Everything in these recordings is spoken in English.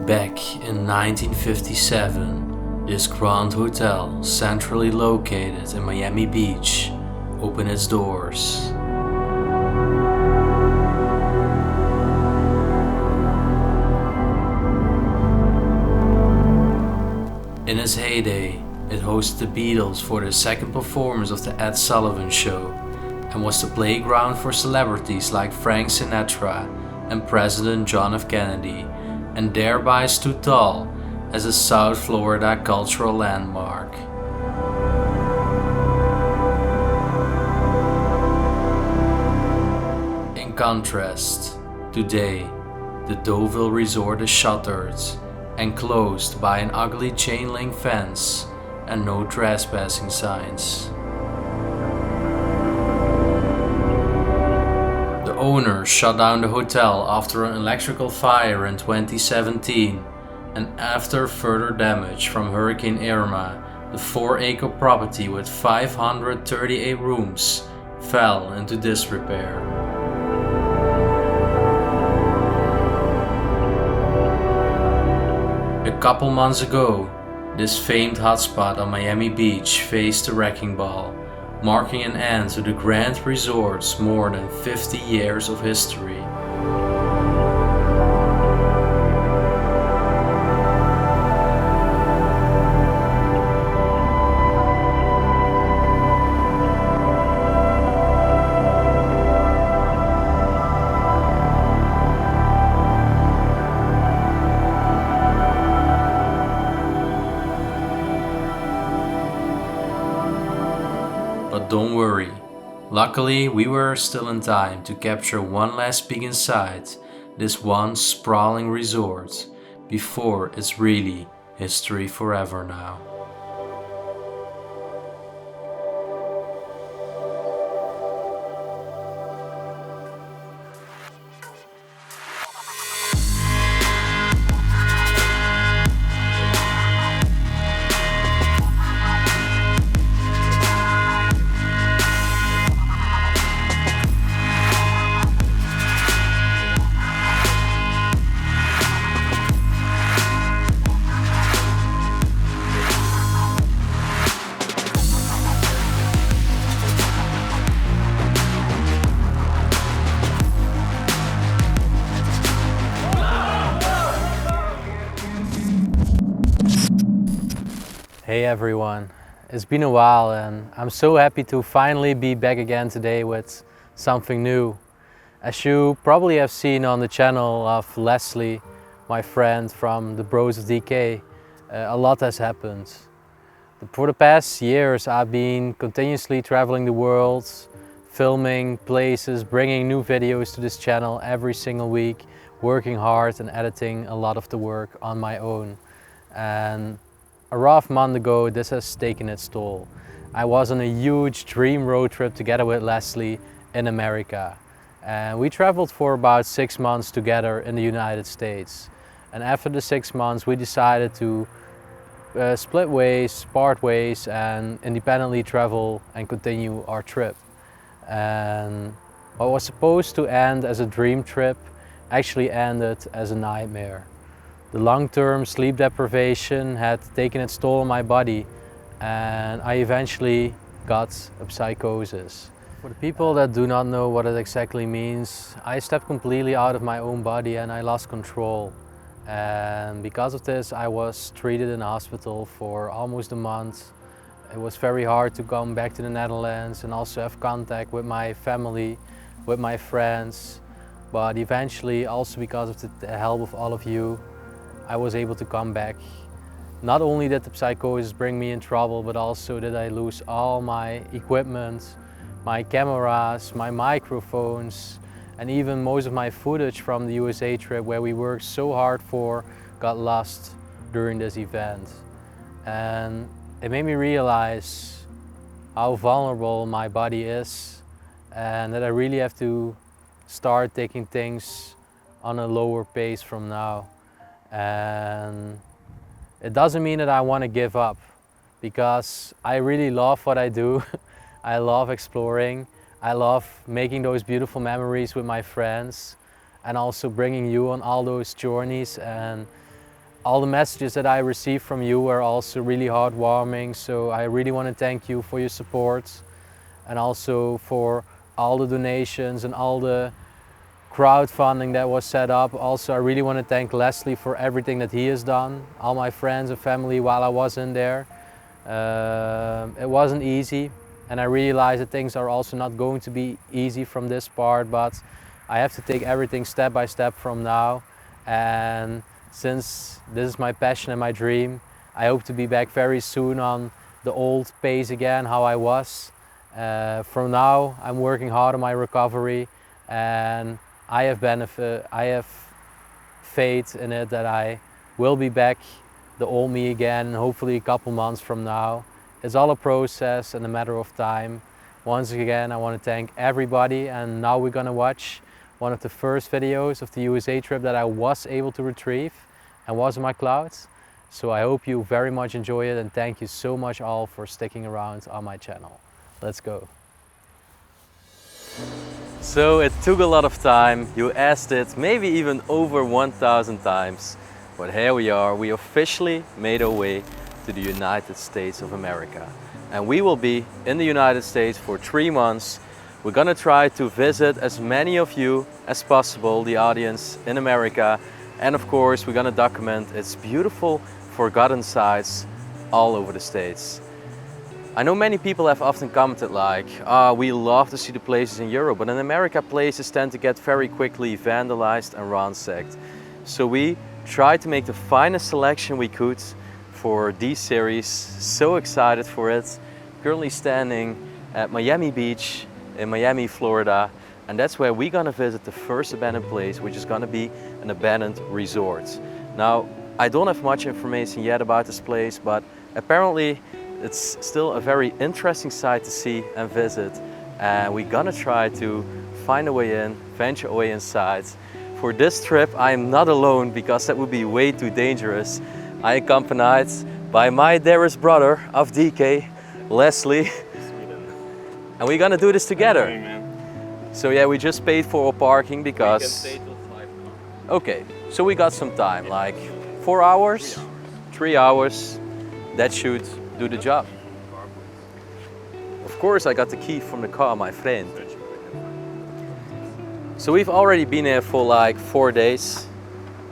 Back in 1957, this grand hotel, centrally located in Miami Beach, opened its doors. In its heyday, it hosted the Beatles for their second performance of the Ed Sullivan Show and was the playground for celebrities like Frank Sinatra and President John F. Kennedy, and thereby stood tall as a South Florida cultural landmark. In contrast, today, the Deauville resort is shuttered and closed by an ugly chain link fence and no trespassing signs. The owner shut down the hotel after an electrical fire in 2017, and after further damage from Hurricane Irma, the 4-acre property with 538 rooms fell into disrepair. A couple months ago, this famed hotspot on Miami Beach faced a wrecking ball, marking an end to the grand resort's more than 50 years of history. But don't worry, luckily we were still in time to capture one last peek inside this once sprawling resort before it's really history forever now. Hey everyone, it's been a while and I'm so happy to finally be back again today with something new. As you probably have seen on the channel of 𝗦𝘁cie, my friend from the Bros of DK, a lot has happened. For the past years I've been continuously traveling the world, filming places, bringing new videos to this channel every single week, working hard and editing a lot of the work on my own. And a rough month ago, this has taken its toll. I was on a huge dream road trip together with 𝗦𝘁cie in America. And we traveled for about 6 months together in the United States. And after the 6 months, we decided to split ways, part ways, and independently travel and continue our trip. And what was supposed to end as a dream trip actually ended as a nightmare. The long-term sleep deprivation had taken its toll on my body, and I eventually got a psychosis. For the people that do not know what it exactly means, I stepped completely out of my own body and I lost control. And because of this, I was treated in a hospital for almost a month. It was very hard to come back to the Netherlands and also have contact with my family, with my friends. But eventually, also because of the help of all of you, I was able to come back. Not only did the psychosis bring me in trouble, but also did I lose all my equipment, my cameras, my microphones, and even most of my footage from the USA trip where we worked so hard for got lost during this event. And it made me realize how vulnerable my body is and that I really have to start taking things on a lower pace from now. And it doesn't mean that I want to give up, because I really love what I do. I love exploring. I love making those beautiful memories with my friends and also bringing you on all those journeys. And all the messages that I received from you were also really heartwarming, so I really want to thank you for your support and also for all the donations and all the crowdfunding that was set up. Also, I really want to thank Leslie for everything that he has done, all my friends and family while I was in there. It wasn't easy, and I realized that things are also not going to be easy from this part, but I have to take everything step by step from now. And since this is my passion and my dream, I hope to be back very soon on the old pace again, how I was. From now, I'm working hard on my recovery, and I have faith in it that I will be back the old me again, hopefully a couple months from now. It's all a process and a matter of time. Once again, I want to thank everybody, and now we're gonna watch one of the first videos of the USA trip that I was able to retrieve and was in my clouds. So I hope you very much enjoy it, and thank you so much all for sticking around on my channel. Let's go. So it took a lot of time. You asked it maybe even over 1,000 times. But here we are. We officially made our way to the United States of America. And we will be in the United States for 3 months. We're gonna try to visit as many of you as possible, the audience in America. And of course, we're gonna document its beautiful, forgotten sites all over the States. I know many people have often commented like, we love to see the places in Europe, but in America places tend to get very quickly vandalized and ransacked. So we tried to make the finest selection we could for this series. So excited for it. Currently standing at Miami Beach in Miami, Florida. And that's where we're gonna visit the first abandoned place, which is gonna be an abandoned resort. Now, I don't have much information yet about this place, but apparently it's still a very interesting site to see and visit, and we're gonna try to find a way in, venture away inside. For this trip, I am not alone because that would be way too dangerous. I am accompanied by my dearest brother of DK, Leslie, and we're gonna do this together. Okay, man. So yeah, we just paid for our parking because... We can stay till 5 o'clock. Okay, so we got some time, like 4 hours, 3 hours. That should do the job. Of course, I got the key from the car, my friend. So we've already been here for like 4 days,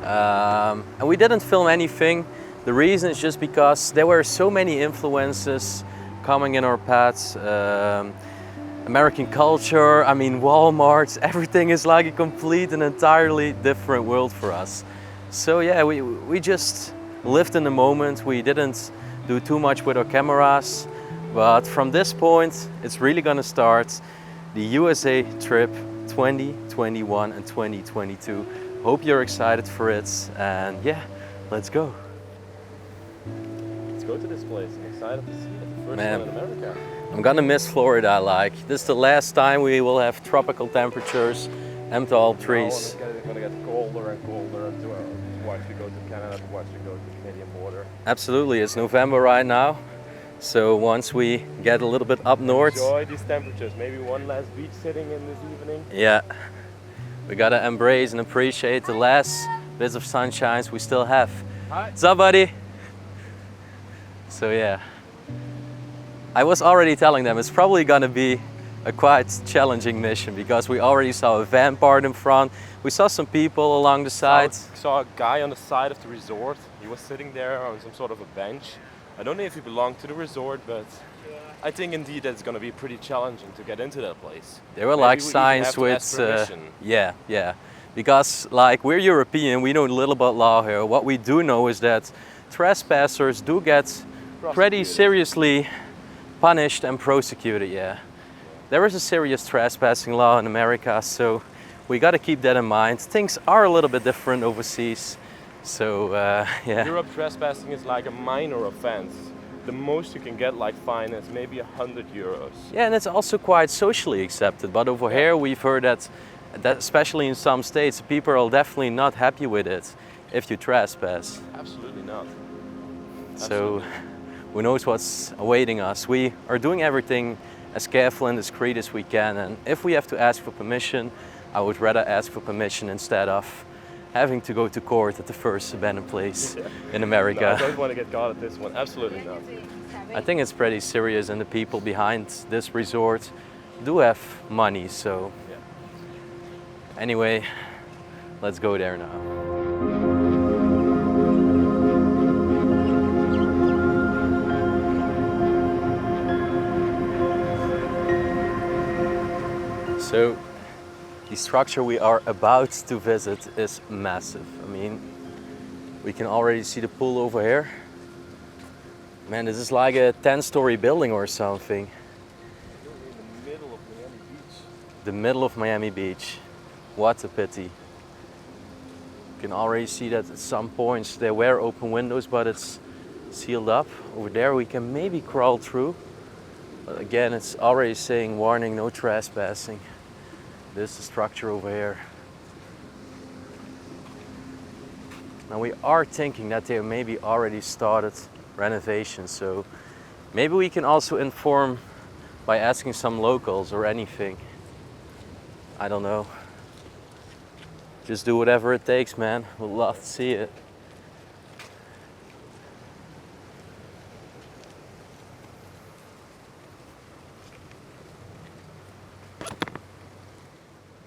and we didn't film anything. The reason is just because there were so many influences coming in our paths. American culture, I mean Walmart, everything is like a complete and entirely different world for us. So yeah, we just lived in the moment. We didn't do too much with our cameras, but from this point it's really gonna start the USA trip 2021 and 2022. Hope you're excited for it, and yeah, let's go. Let's go to this place. I'm excited to see it. The first Man. one in America. I'm gonna miss Florida. Like, this is the last time we will have tropical temperatures and tall trees. Now it's gonna get colder and colder to watch you go to Canada, to watch you go to the Canadian border. Absolutely, it's November right now. So once we get a little bit up north, Enjoy these temperatures. Maybe one last beach sitting in this evening. yeah, we gotta embrace and appreciate the last bits of sunshines we still have. Hi. What's up, buddy? So yeah, I was already telling them it's probably gonna be a quite challenging mission because we already saw a van part in front. We saw some people along the sides. Saw a guy on the side of the resort. He was sitting there on some sort of a bench. I don't know if he belonged to the resort, but I think indeed that it's going to be pretty challenging to get into that place. There were Maybe like we even signs have to with, ask permission. yeah, because like we're European, we know little about law here. What we do know is that trespassers do get pretty seriously punished and prosecuted, yeah. There is a serious trespassing law in America, so we got to keep that in mind. Things are a little bit different overseas, so yeah. Europe, trespassing is like a minor offense. The most you can get like fine is maybe 100 euros. Yeah, and it's also quite socially accepted, but over here we've heard that especially in some states, people are definitely not happy with it if you trespass. Absolutely not. So who knows what's awaiting us. We are doing everything as careful and discreet as we can, and if we have to ask for permission, I would rather ask for permission instead of having to go to court at the first abandoned place in America. No, I don't want to get caught at this one. Absolutely not. I think it's pretty serious, and the people behind this resort do have money, so Yeah. anyway, let's go there now. So, the structure we are about to visit is massive. I mean, we can already see the pool over here. Man, this is like a 10-story building or something. In the middle of Miami Beach. The middle of Miami Beach. What a pity. You can already see that at some points there were open windows, but it's sealed up. Over there we can maybe crawl through. But again, it's already saying warning, no trespassing. This is the structure over here. Now we are thinking that they maybe already started renovation, so maybe we can also inform by asking some locals or anything. I don't know. Just do whatever it takes, man. We'd love to see it.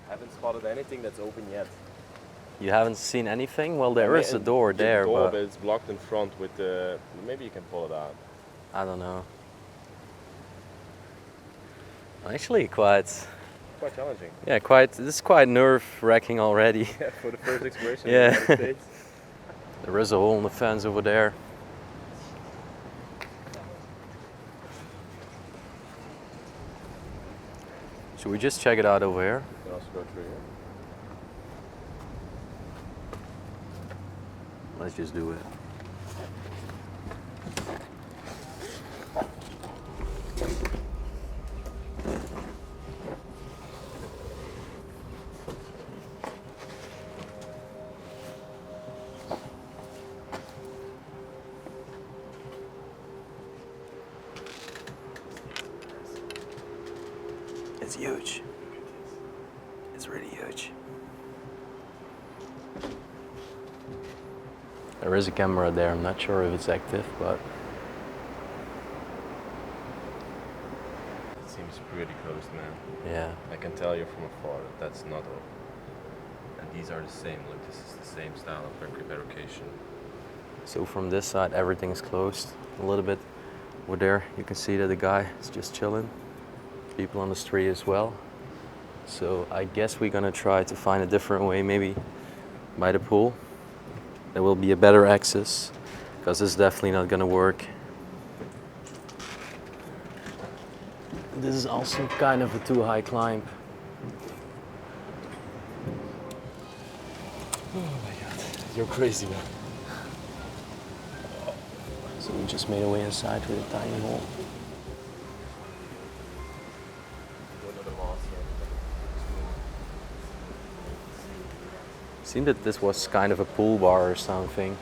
Haven't spotted anything that's open yet. You haven't seen anything? Well, there is a door there, door, but it's blocked in front with the. Maybe you can pull it out. I don't know. Actually, quite challenging. Yeah, this is quite nerve-wracking already. Yeah, for the first exploration Yeah. in the United States. There is a hole in the fence over there. Should we just check it out over here? You can also go through here. Let's just do it. It's huge. It's really huge. There is a camera there. I'm not sure if it's active, but It seems pretty close, man. yeah. I can tell you from afar that that's not open. And these are the same. Look, this is the same style of fabrication. So from this side, everything's closed. A little bit over there, you can see that the guy is just chilling. People on the street as well. So I guess we're gonna try to find a different way, maybe by the pool. There will be a better access, because it's definitely not gonna work. This is also kind of a too high climb. Oh my god, you're crazy, man. So we just made our way inside with a tiny hole. Seemed that this was kind of a pool bar or something.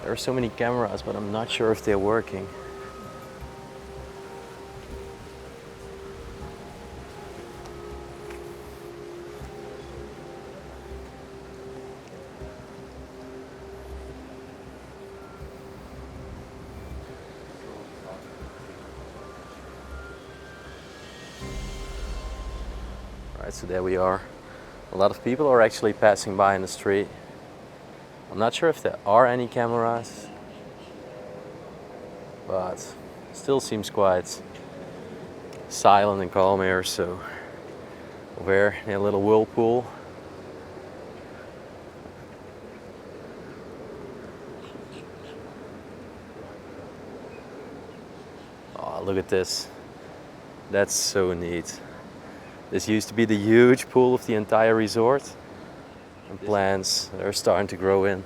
There are so many cameras, but I'm not sure if they're working. Right, so there we are. A lot of people are actually passing by in the street. I'm not sure if there are any cameras, but still seems quite silent and calm here. So over here, a little whirlpool. Oh, look at this. That's so neat. This used to be the huge pool of the entire resort, and plants are starting to grow in.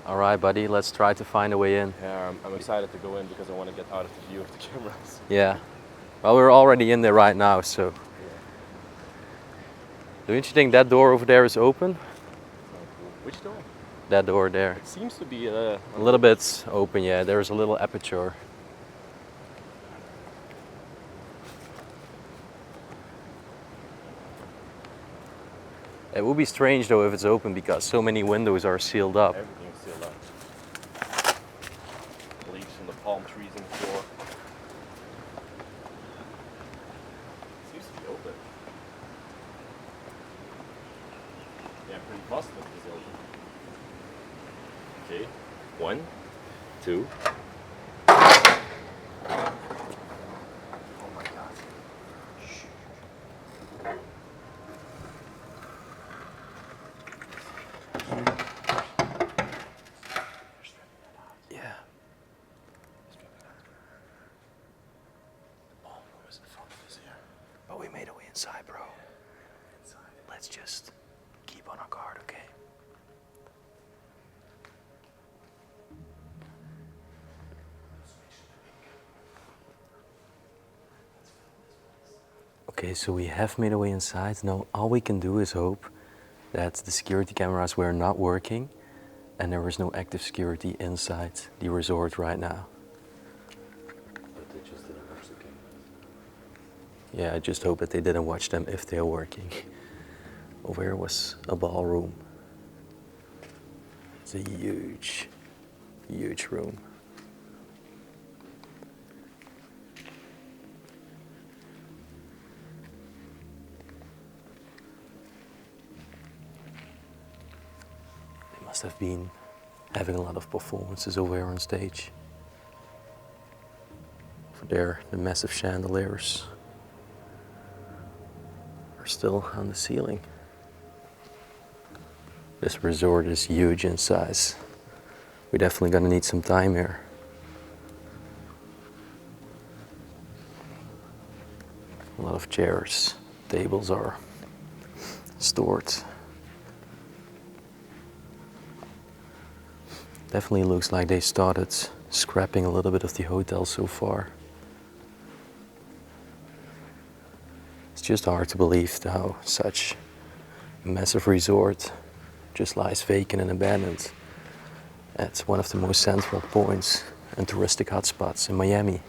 All right, buddy, let's try to find a way in. Yeah, I'm excited to go in because I want to get out of the view of the cameras. Yeah. Well, we're already in there right now, so. Don't you think that door over there is open? Which door? That door there. It seems to be A little bit open, yeah. There's a little aperture. It would be strange though if it's open because so many windows are sealed up. Everything's sealed up. Leaves from the palm trees on the floor. Seems to be open. Yeah, I'm pretty positive it's open. Okay, 1, 2. But we made our way inside, bro. Let's just keep on our guard, okay? Okay, so we have made our way inside. Now all we can do is hope that the security cameras were not working and there was no active security inside the resort right now. Yeah, I just hope that they didn't watch them if they're working. Over here was a ballroom. It's a huge, huge room. They must have been having a lot of performances over here on stage. Over there, the massive chandeliers are still on the ceiling. This resort is huge in size. We're definitely gonna need some time here. A lot of chairs, tables are stored. Definitely looks like they started scrapping a little bit of the hotel so far. It's just hard to believe how such a massive resort just lies vacant and abandoned at one of the most central points and touristic hotspots in Miami,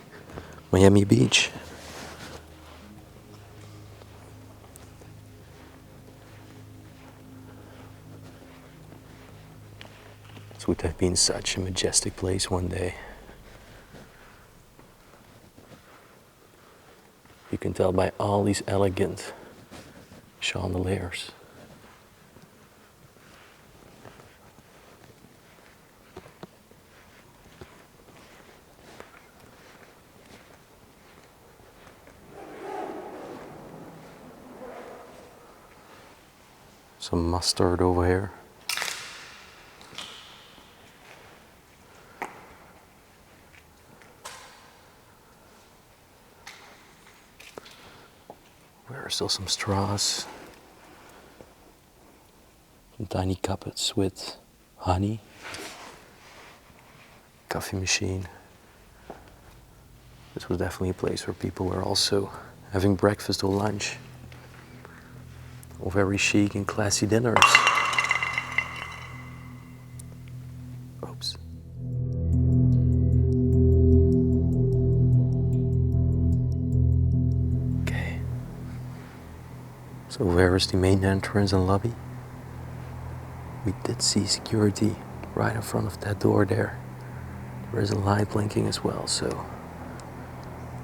Miami Beach. This would have been such a majestic place one day. You can tell by all these elegant chandeliers. Some mustard over here. There are still some straws. Some tiny cupboards with honey. Coffee machine. This was definitely a place where people were also having breakfast or lunch. Or very chic and classy dinners. Oops. Okay. So where is the main entrance and lobby? We did see security right in front of that door there. There is a light blinking as well, so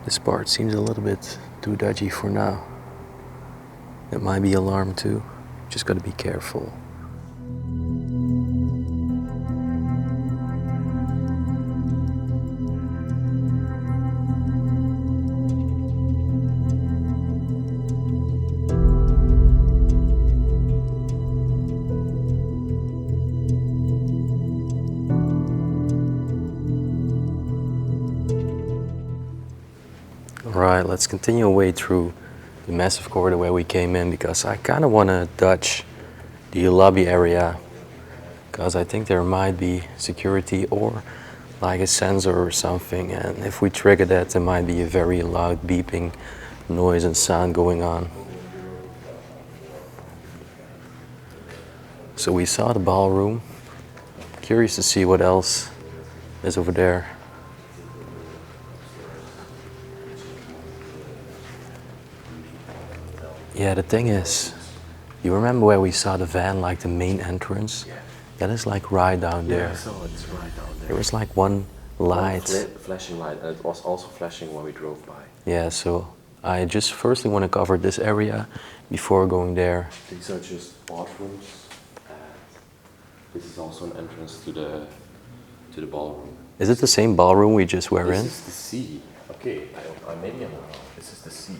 this part seems a little bit too dodgy for now. It might be alarmed too. Just gotta be careful. Alright, let's continue our way through the massive corridor where we came in, because I kind of want to dodge the lobby area, because I think there might be security or like a sensor or something, and if we trigger that there might be a very loud beeping noise and sound going on. So we saw the ballroom. Curious to see what else is over there. Yeah, the thing is, You remember where we saw the van, like the main entrance? Yeah. That is like right down there. Yeah, so it's right down there. There was like one light. Flashing light, and it was also flashing when we drove by. Yeah, so I just firstly want to cover this area before going there. These are just bathrooms, and this is also an entrance to the ballroom. Is it the same ballroom we just were in? This is the sea. Okay, maybe I'm wrong. This is the sea.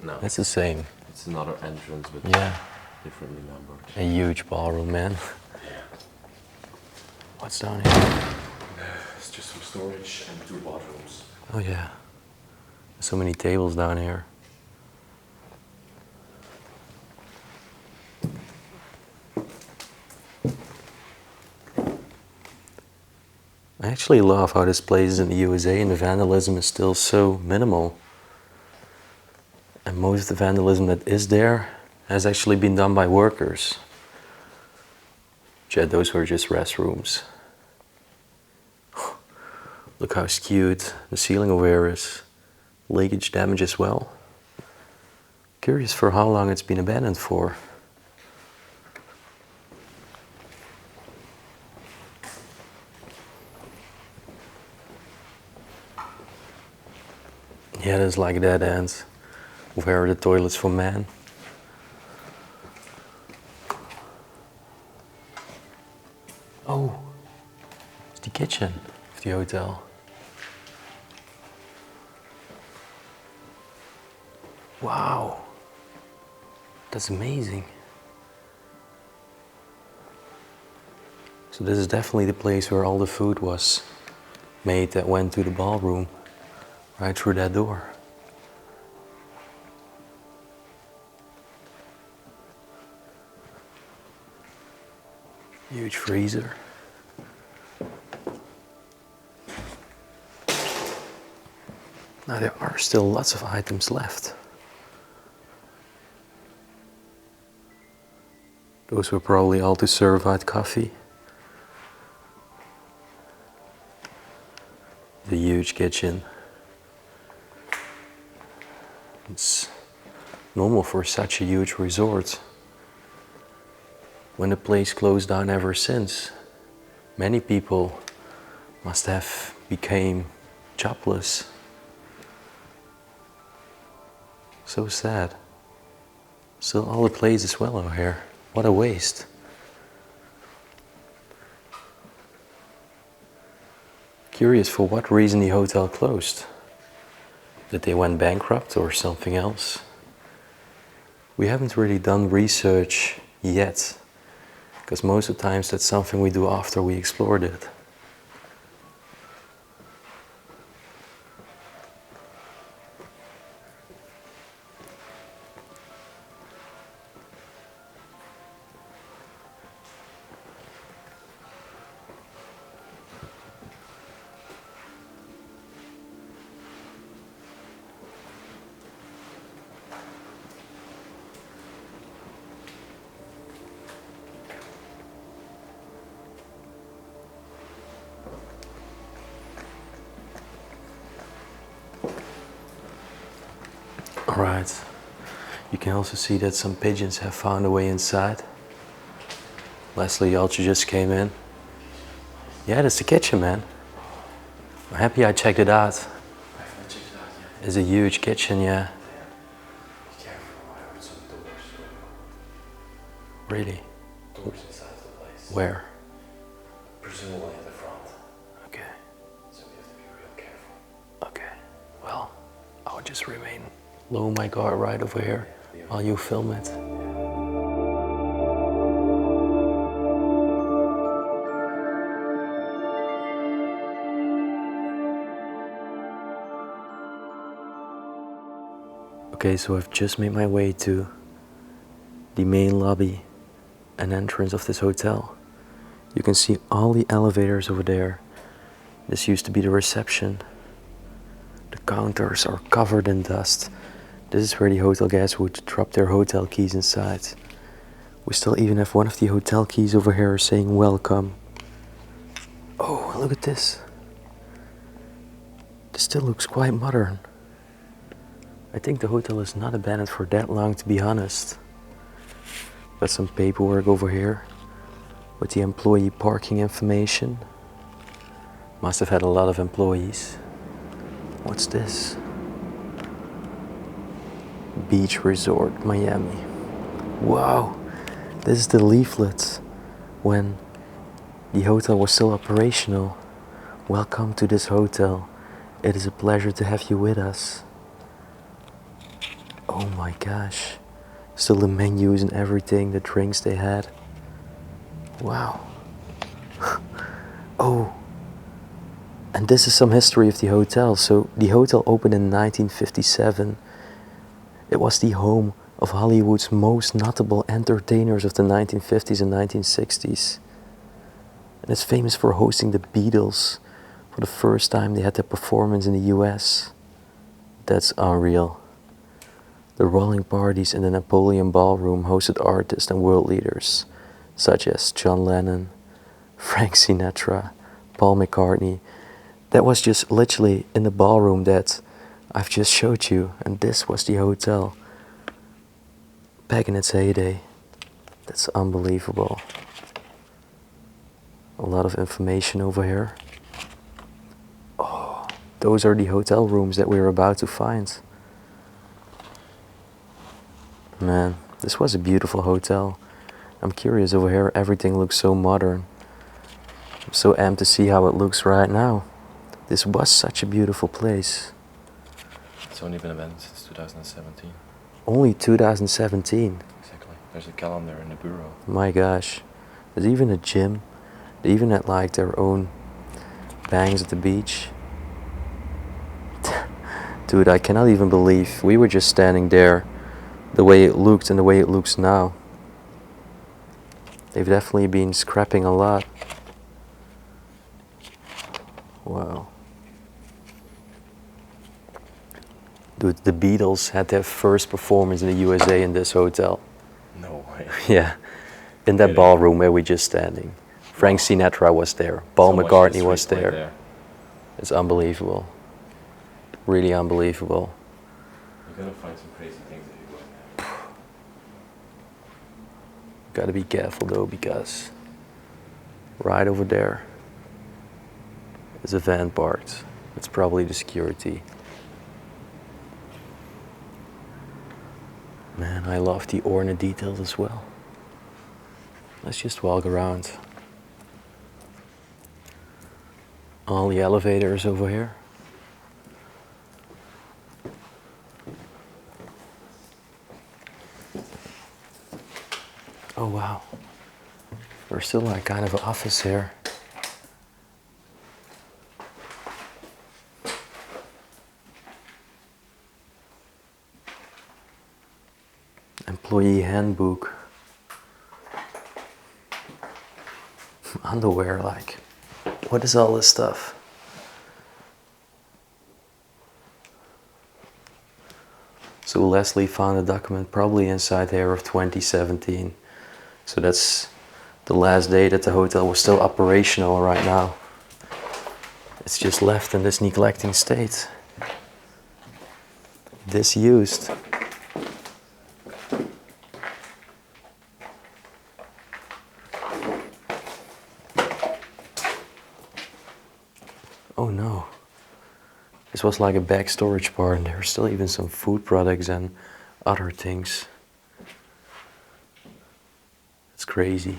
No, It's the same. it's another entrance, but Yeah, differently numbered. a huge ballroom, man. What's down here? It's just some storage and 2 bathrooms. Oh yeah, so many tables down here. I actually love how this place is in the USA and the vandalism is still so minimal. And most of the vandalism that is there has actually been done by workers. Yet those were just restrooms. Look how skewed the ceiling over here is. Leakage damage as well. Curious for how long it's been abandoned for. Yeah, there's like dead ends. Where are the toilets for men? Oh, it's the kitchen of the hotel. Wow, that's amazing. So this is definitely the place where all the food was made that went to the ballroom, right through that door. Huge freezer. Now there are still lots of items left. Those were probably all to serve hot coffee. The huge kitchen. It's normal for such a huge resort. When the place closed down ever since, many people must have became jobless. So sad. Still all the place as well over here. What a waste. Curious for what reason the hotel closed. That they went bankrupt or something else? We haven't really done research yet, because most of the times that's something we do after we explored it. Alright, you can also see that some pigeons have found a way inside. 𝗦𝘁cie𝗿𝗆𝗶 just came in. Yeah, that's the kitchen, man. I'm happy I checked it out. It's a huge kitchen, yeah. Be careful, I heard some doors. Really? Doors inside the place. Where? Presumably at the front. Okay, So we have to be real careful. okay. Well, I'll just remain low my guard right over here while you film it. Okay, so I've just made my way to the main lobby and entrance of this hotel. You can see all the elevators over there. This used to be the reception. The counters are covered in dust. This is where the hotel guests would drop their hotel keys inside. We still even have one of the hotel keys over here saying welcome. Oh, look at this. This still looks quite modern. I think the hotel is not abandoned for that long, to be honest. Got some paperwork over here with the employee parking information. Must have had a lot of employees. What's this? Beach Resort, Miami. Wow, this is the leaflet when the hotel was still operational. Welcome to this hotel. It is a pleasure to have you with us. Oh my gosh. Still the menus and everything, the drinks they had. Wow. Oh. And this is some history of the hotel. So the hotel opened in 1957. It was the home of Hollywood's most notable entertainers of the 1950s and 1960s. And it's famous for hosting the Beatles. For the first time they had their performance in the US. That's unreal. The rolling parties in the Napoleon Ballroom hosted artists and world leaders such as John Lennon, Frank Sinatra, Paul McCartney. That was just literally in the ballroom that I've just showed you, and this was the hotel back in its heyday. That's unbelievable. A lot of information over here. Oh, those are the hotel rooms that we're about to find. Man, this was a beautiful hotel. I'm curious over here, everything looks so modern. I'm so amped to see how it looks right now. This was such a beautiful place. It's only been event since 2017. Only 2017? Exactly. There's a calendar in the bureau. My gosh. There's even a gym. They even had like their own bangs at the beach. Dude, I cannot even believe we were just standing there. The way it looked and the way it looks now. They've definitely been scrapping a lot. Wow. Dude, the Beatles had their first performance in the USA in this hotel. No way. Yeah, in that ballroom where we're just standing. Frank Sinatra was there. Paul McCartney was there. It's unbelievable. Really unbelievable. You're gonna find some crazy things if you go in there. Gotta be careful though, because right over there is a van parked. It's probably the security. Man, I love the ornate details as well. Let's just walk around. All the elevators over here. Oh wow. There's still like kind of an office here. Employee handbook. Underwear, like, what is all this stuff? So Leslie found a document probably inside here of 2017. So that's the last day that the hotel was still operational right now. It's just left in this neglecting state. Disused. Oh no. This was like a back storage part, and there are still even some food products and other things. It's crazy.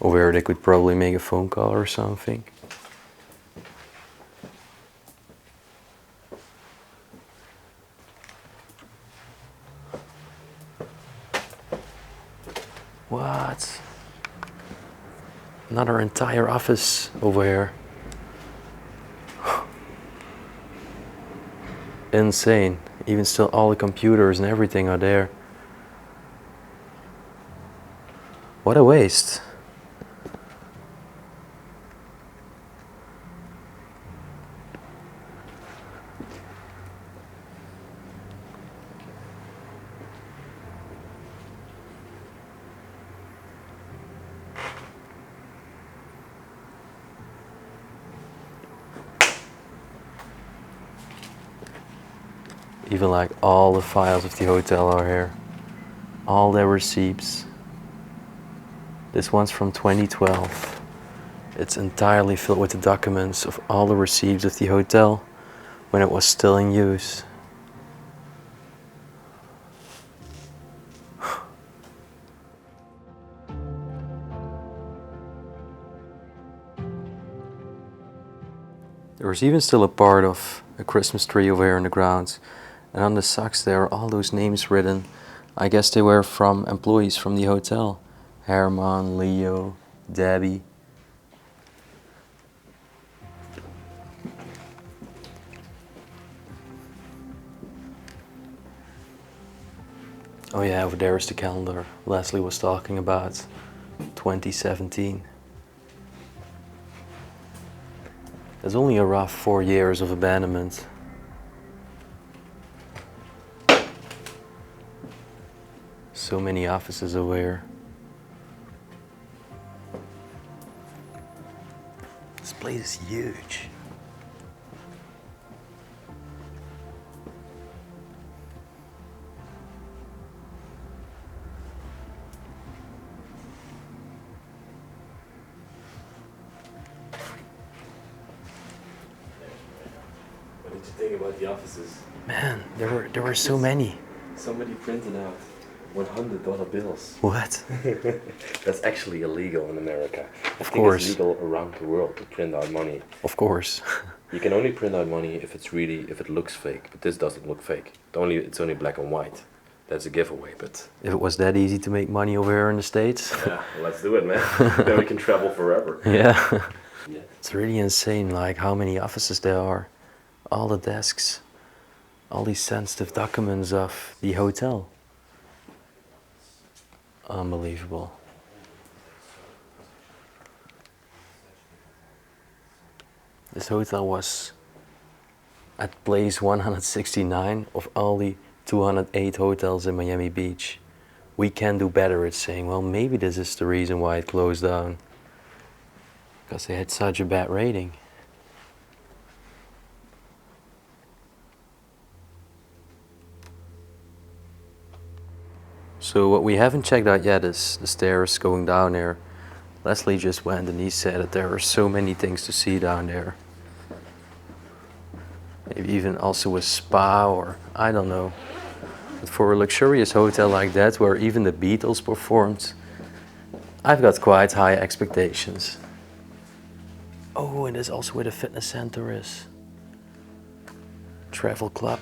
Over here they could probably make a phone call or something. What? Another entire office over here. Insane. Even still all the computers and everything are there. What a waste. Even like all the files of the hotel are here. All their receipts. This one's from 2012. It's entirely filled with the documents of all the receipts of the hotel when it was still in use. There was even still a part of a Christmas tree over here in the grounds, and on the socks there are all those names written. I guess they were from employees from the hotel. Herman, Leo, Debbie. Oh yeah, over there is the calendar Leslie was talking about, 2017. There's only a rough 4 years of abandonment. So many offices over here. This place is huge. What did you think about the offices? Man, there were so many. Somebody printed out $100 bills. What? That's actually illegal in America. Of course. It's legal around the world to print out money. Of course. You can only print out money if it looks fake. But this doesn't look fake. It's only black and white. That's a giveaway, but... If it was that easy to make money over here in the States. Yeah, let's do it, man. Then we can travel forever. Yeah. Yeah. It's really insane, like how many offices there are. All the desks. All these sensitive documents of the hotel. Unbelievable. This hotel was at place 169 of all the 208 hotels in Miami Beach. We can do better, it's saying. Well, maybe this is the reason why it closed down. Because they had such a bad rating. So what we haven't checked out yet is the stairs going down there. Leslie just went and he said that there are so many things to see down there. Maybe even also a spa or I don't know. But for a luxurious hotel like that where even the Beatles performed, I've got quite high expectations. Oh, and there's also where the fitness center is. Travel club.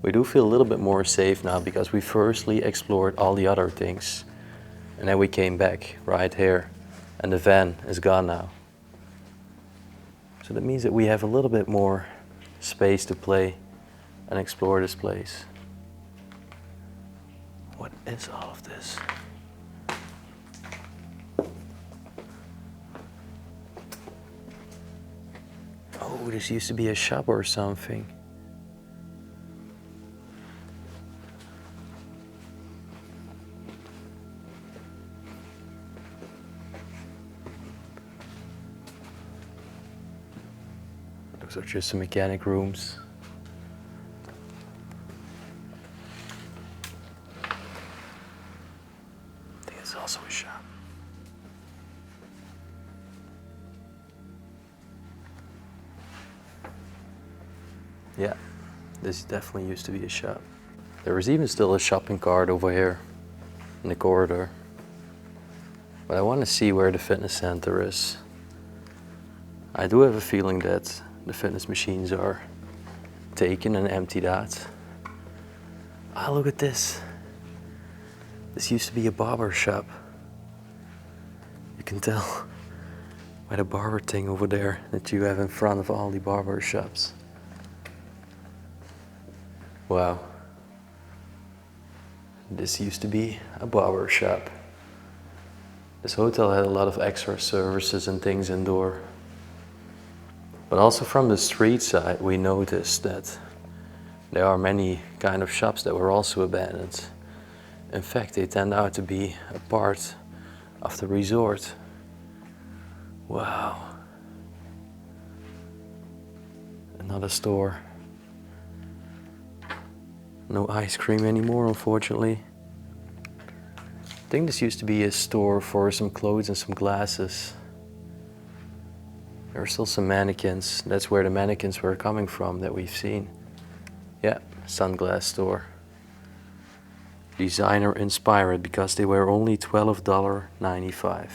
We do feel a little bit more safe now because we firstly explored all the other things and then we came back right here and the van is gone now. So that means that we have a little bit more space to play and explore this place. What is all of this? Oh, this used to be a shop or something. Those are just some mechanic rooms. I think it's also a shop. Yeah, this definitely used to be a shop. There was even still a shopping cart over here in the corridor. But I want to see where the fitness center is. I do have a feeling that the fitness machines are taken and emptied out. Ah, look at this. This used to be a barber shop. You can tell by the barber thing over there that you have in front of all the barber shops. Wow. This used to be a barber shop. This hotel had a lot of extra services and things indoor. But also from the street side, we noticed that there are many kind of shops that were also abandoned. In fact, they turned out to be a part of the resort. Wow. Another store. No ice cream anymore, unfortunately. I think this used to be a store for some clothes and some glasses. There are still some mannequins. That's where the mannequins were coming from that we've seen. Yeah, sunglass store. Designer inspired because they were only $12.95.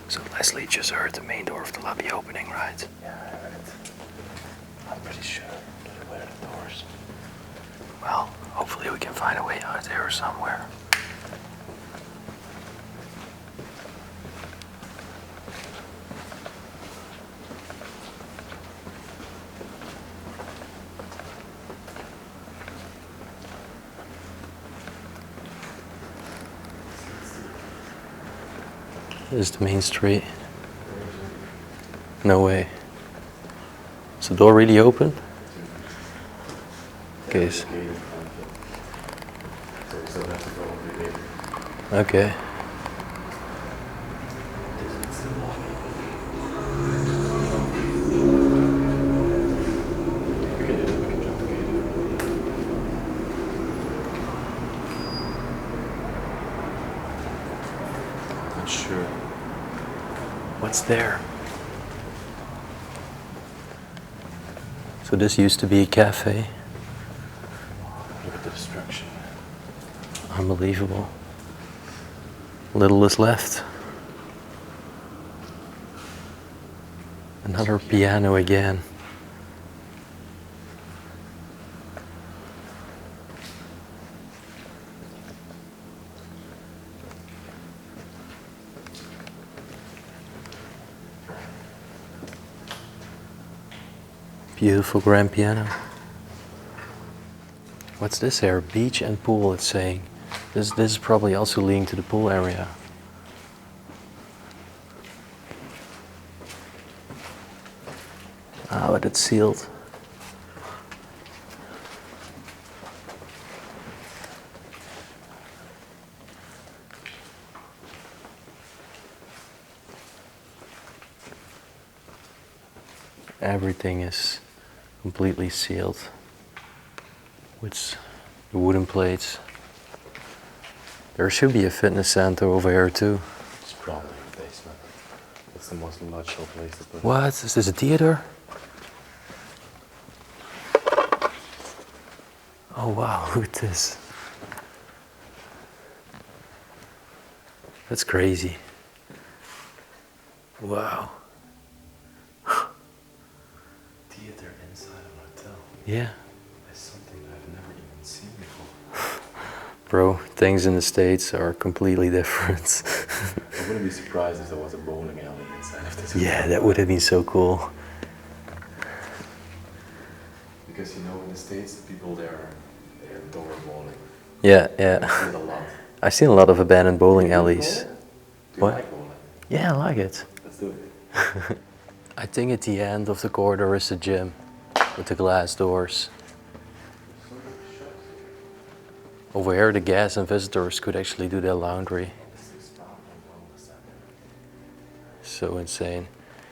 So Leslie just heard the main door of the lobby opening, right? Yeah, I heard it. I'm pretty sure that were the doors. Well, hopefully we can find a way out there somewhere. This is the main street. No way. Is the door really open? Okay. Okay. Not sure. What's there? So this used to be a cafe. Look at the destruction. Unbelievable. Little is left. Another piano again. Beautiful grand piano. What's this here? Beach and pool, it's saying. This is probably also leading to the pool area. Ah, but it's sealed. Everything is completely sealed with the wooden plates. There should be a fitness center over here too. Sprawling basement. It's the most logical place to put. What? Is this a theater? Oh wow, look at this. That's crazy. Wow. Theater inside a hotel. Yeah. That's something I've never even seen before. Bro, things in the States are completely different. I wouldn't be surprised if there was a bowling alley inside of this. Yeah, that would have been so cool. Because you know, in the States, the people there, they adore bowling. Yeah, I've yeah. seen a lot. I've seen a lot of abandoned bowling alleys. Do you What? like bowling? Yeah, I like it. Let's do it. I think at the end of the corridor is the gym with the glass doors. Over here, the guests and visitors could actually do their laundry. So insane.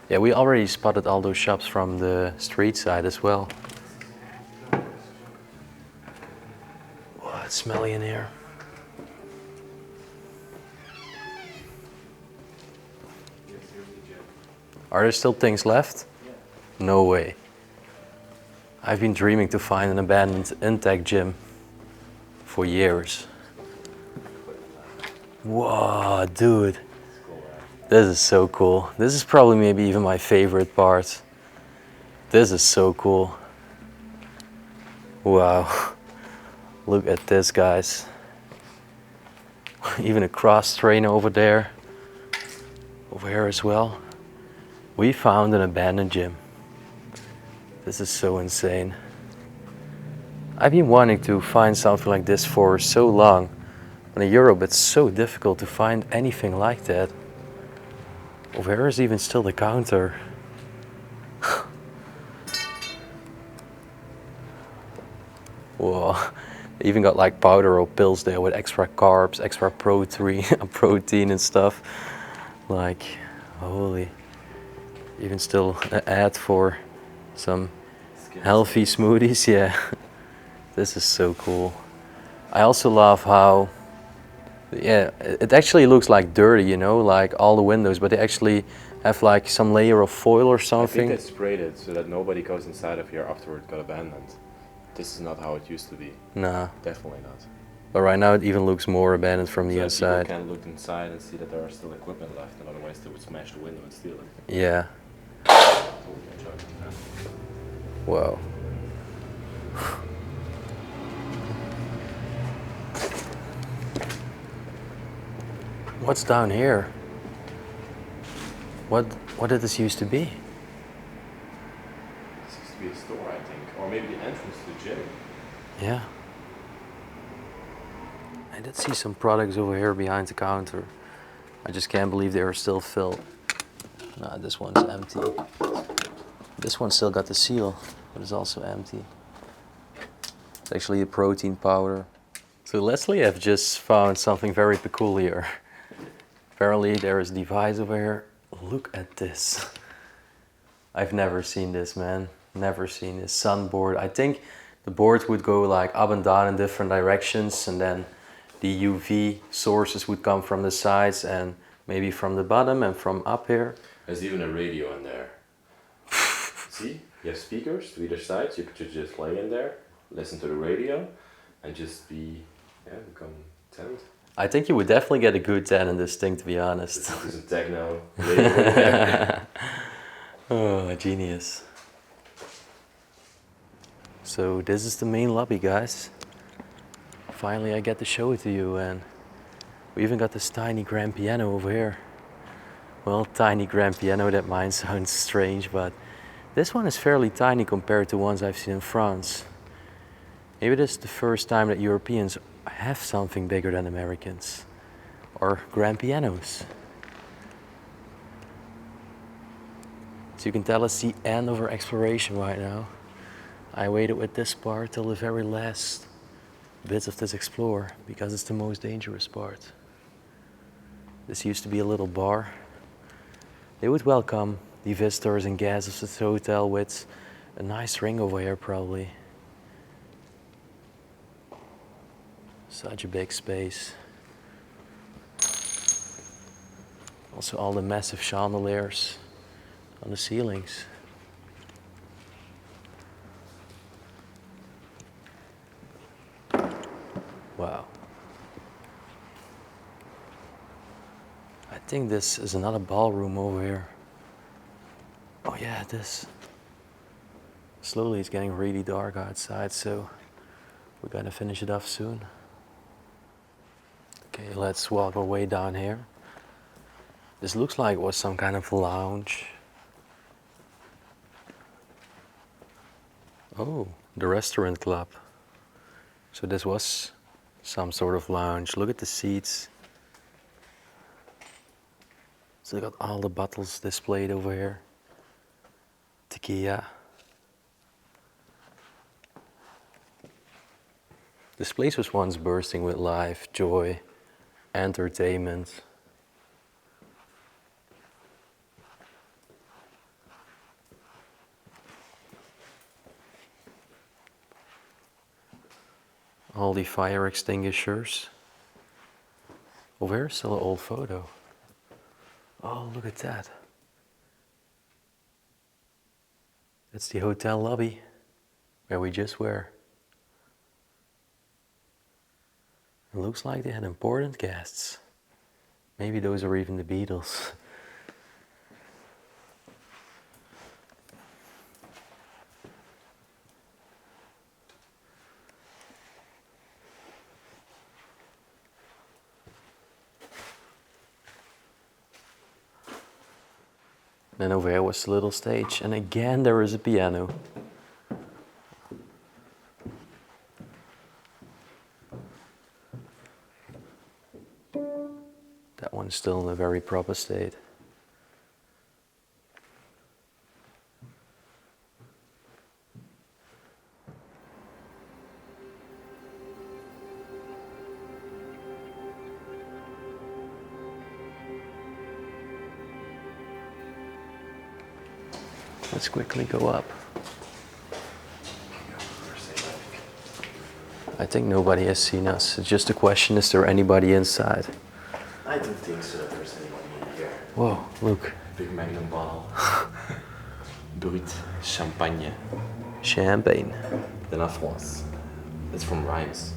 Yeah, we already spotted all those shops from the street side as well. Wow, it's smelly in here. Are there still things left? No way. I've been dreaming to find an abandoned intact gym for years. Whoa, dude. This is so cool. This is probably maybe even my favorite part. This is so cool. Wow. Look at this, guys. Even a cross trainer over there. Over here as well. We found an abandoned gym. This is so insane. I've been wanting to find something like this for so long. And in Europe, it's so difficult to find anything like that. Over here is even still the counter. Whoa, they even got like powder or pills there with extra carbs, extra protein and stuff. Like, holy. Even still an ad for some healthy smoothies, yeah. This is so cool. I also love how, yeah, it actually looks like dirty, you know, like all the windows, but they actually have like some layer of foil or something. I think they sprayed it so that nobody goes inside of here after it got abandoned. This is not how it used to be. Nah. Definitely not. But right now it even looks more abandoned from the inside. People can look inside and see that there are still equipment left, and otherwise they would smash the window and steal it. Yeah. Wow. What's down here? What did this used to be? This used to be a store, I think, or maybe the entrance to the gym. Yeah. I did see some products over here behind the counter. I just can't believe they are still filled. Nah, this one's empty. This one still got the seal, but it's also empty. It's actually a protein powder. So Leslie, I've just found something very peculiar. Apparently there is a device over here. Look at this. I've never seen this, man. Never seen this sunboard. I think the board would go like up and down in different directions, and then the UV sources would come from the sides and maybe from the bottom and from up here. There's even a radio in there. See? You have speakers to either side, so you could just lay in there, listen to the radio, and just become 10. I think you would definitely get a good 10 in this thing, to be honest. This is a techno radio. Oh, genius. So this is the main lobby, guys. Finally I get to show it to you, and we even got this tiny grand piano over here. Well, tiny grand piano, that might sound strange, but this one is fairly tiny compared to ones I've seen in France. Maybe this is the first time that Europeans have something bigger than Americans, or grand pianos. So you can tell it's the end of our exploration right now. I waited with this part till the very last bits of this explore, because it's the most dangerous part. This used to be a little bar. They would welcome the visitors and guests of the hotel with a nice ring over here, probably. Such a big space. Also all the massive chandeliers on the ceilings. Wow. I think this is another ballroom over here. Oh yeah, this. Slowly it's getting really dark outside, so we're gonna finish it off soon. Okay, let's walk our way down here. This looks like it was some kind of lounge. Oh, the restaurant club. So this was some sort of lounge. Look at the seats. So they got all the bottles displayed over here. Tequila. This place was once bursting with life, joy, entertainment. All the fire extinguishers. Oh, where's still an old photo? Oh, look at that. That's the hotel lobby where we just were. It looks like they had important guests. Maybe those are even the Beatles. Then over here was the little stage, and again there is a piano. That one's still in a very proper state. Let's quickly go up. I think nobody has seen us. It's just a question, is there anybody inside? I don't think so that there's anyone in here. Whoa, look. Big magnum bottle. Brut champagne. Champagne. De la France. It's from Reims.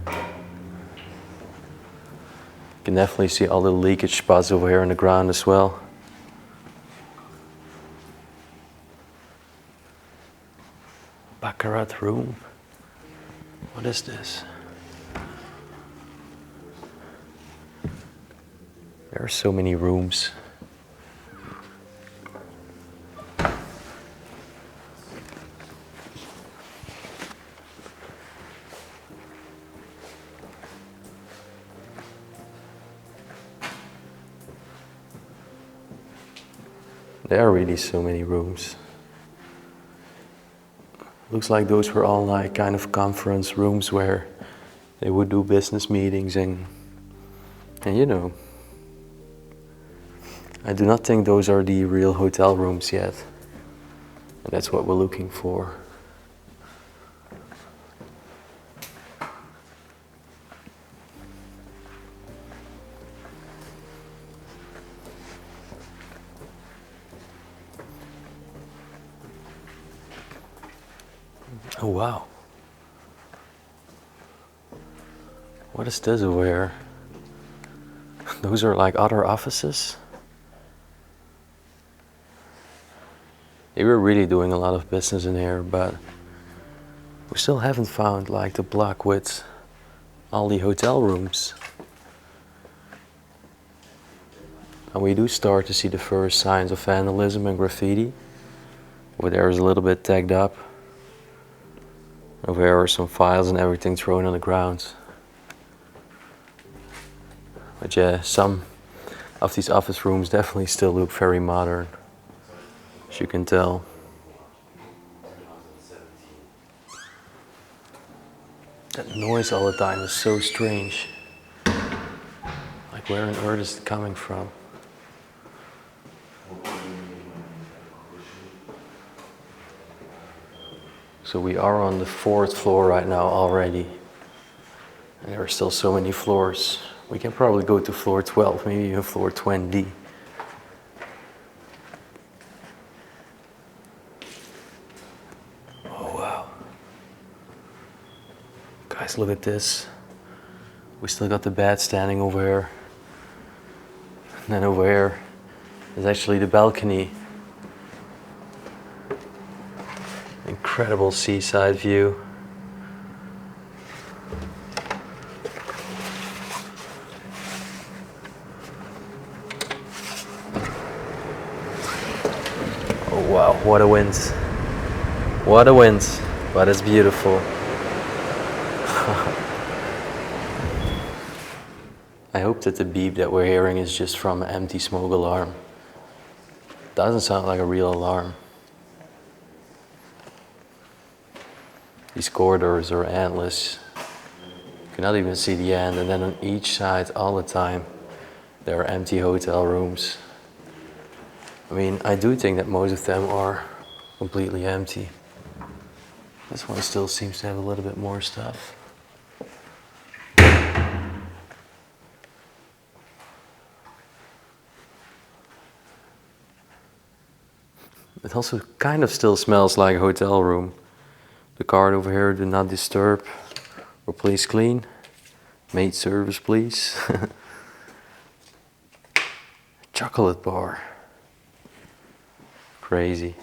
You can definitely see all the leakage spots over here on the ground as well. Baccarat Room. What is this? There are so many rooms. There are really so many rooms. Looks like those were all like kind of conference rooms where they would do business meetings and you know. I do not think those are the real hotel rooms yet. And that's what we're looking for. Oh wow. What is this over here? Those are like other offices? They were really doing a lot of business in here, but we still haven't found like the block with all the hotel rooms. And we do start to see the first signs of vandalism and graffiti. Over there is a little bit tagged up. Over here are some files and everything thrown on the ground. But yeah, some of these office rooms definitely still look very modern, as you can tell. That noise all the time is so strange. Like, where on earth is it coming from? So we are on the 4th floor right now already. And there are still so many floors. We can probably go to floor 12, maybe even floor 20. Oh wow. Guys, look at this. We still got the bed standing over here. And then over here is actually the balcony. Incredible seaside view. Oh wow, what a wind. What a wind, but it's beautiful. I hope that the beep that we're hearing is just from an empty smoke alarm. Doesn't sound like a real alarm. These corridors are endless. You cannot even see the end, and then on each side all the time there are empty hotel rooms. I mean, I do think that most of them are completely empty. This one still seems to have a little bit more stuff. It also kind of still smells like a hotel room. The card over here, do not disturb or please clean. Maid service, please. Chocolate bar. Crazy.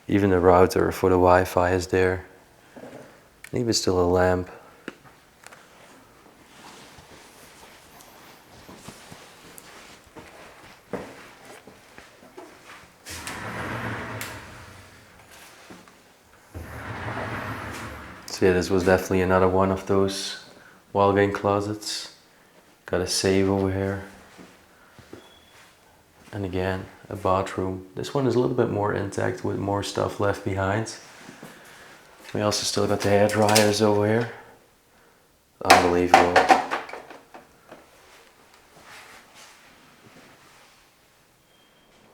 Even the router for the Wi-Fi is there. Maybe still a lamp. So yeah, this was definitely another one of those wall-game closets. Got a safe over here. And again, a bathroom. This one is a little bit more intact with more stuff left behind. We also still got the hair dryers over here. Unbelievable.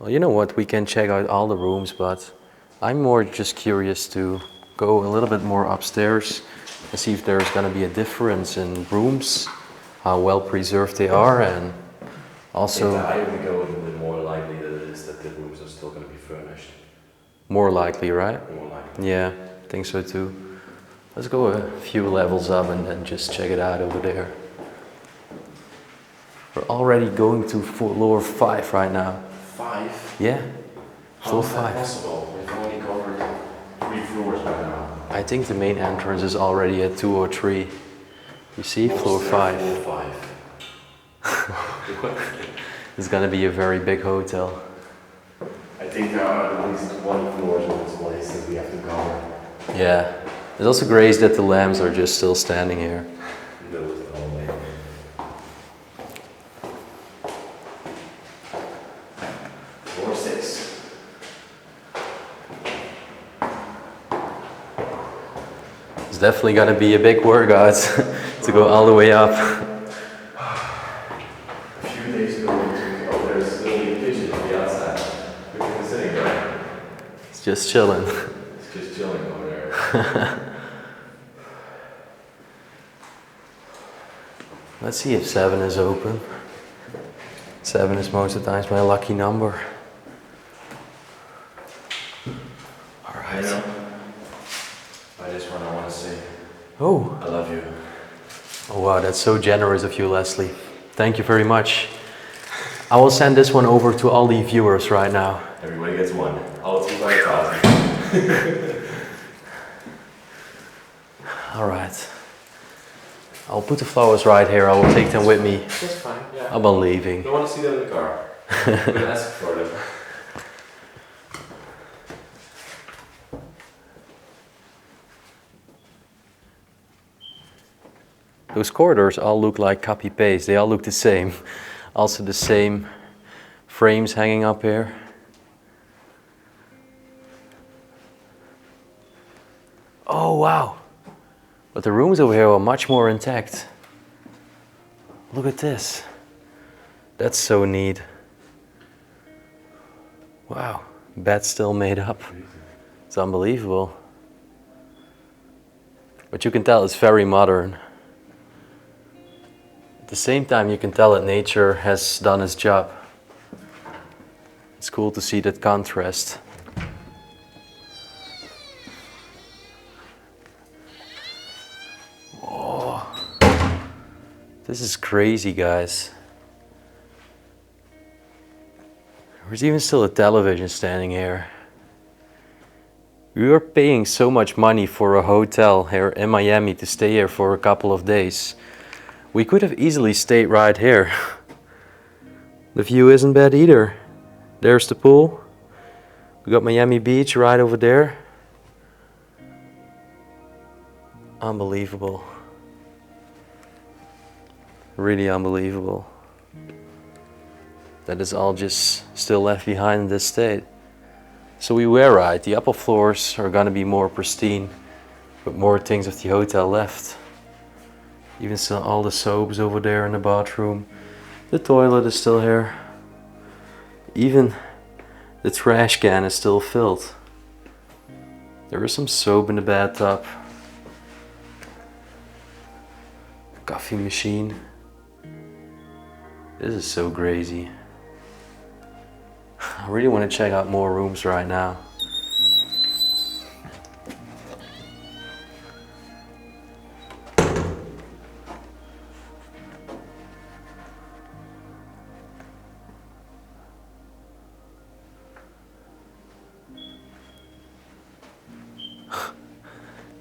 Well, you know what? We can check out all the rooms, but I'm more just curious to go a little bit more upstairs and see if there's going to be a difference in rooms, how well preserved they are, and also... I would go a little bit more likely that it is that the rooms are still going to be furnished. More likely, right? More likely. Yeah, I think so too. Let's go a few levels up and then just check it out over there. We're already going to floor 5 right now. 5? Yeah, floor How is 5. that possible? We've only covered 3 floors by now. I think the main entrance is already at 2 or 3. You see, floor 5. Floor 5. It's gonna be a very big hotel. I think there are at least 1 floor in this place that we have to cover. Yeah, it's also great that the lamps are just still standing here. Middle of the hallway. Floor 6. It's definitely gonna be a big workout to go all the way up. A few days ago, there's still a pigeon on the outside. We've been sitting there. It's just chilling. It's just chilling over there. Let's see if 7 is open. 7 is most of the times my lucky number. Alright. You know, by this one I want to say, Oh. I love you. Oh wow, that's so generous of you, Leslie. Thank you very much. I will send this one over to all the viewers right now. Everybody gets one. I'll take my 1,000. Alright. I'll put the flowers right here. I will take them with me. That's fine, yeah. I'm leaving. Don't want to see them in the car. I'm gonna ask for them. Those corridors all look like copy-paste. They all look the same. Also the same frames hanging up here. Oh wow. But the rooms over here are much more intact. Look at this. That's so neat. Wow. Bed's still made up. It's unbelievable. But you can tell it's very modern. At the same time, you can tell that nature has done its job. It's cool to see that contrast. Whoa. This is crazy, guys. There's even still a television standing here. We are paying so much money for a hotel here in Miami to stay here for a couple of days. We could have easily stayed right here. The view isn't bad either. There's the pool. We got Miami Beach right over there. Unbelievable. Really unbelievable. That is all just still left behind in this state. So we were right, the upper floors are gonna be more pristine, but more things of the hotel left. Even still all the soaps over there in the bathroom. The toilet is still here. Even the trash can is still filled. There is some soap in the bathtub. Coffee machine. This is so crazy. I really want to check out more rooms right now.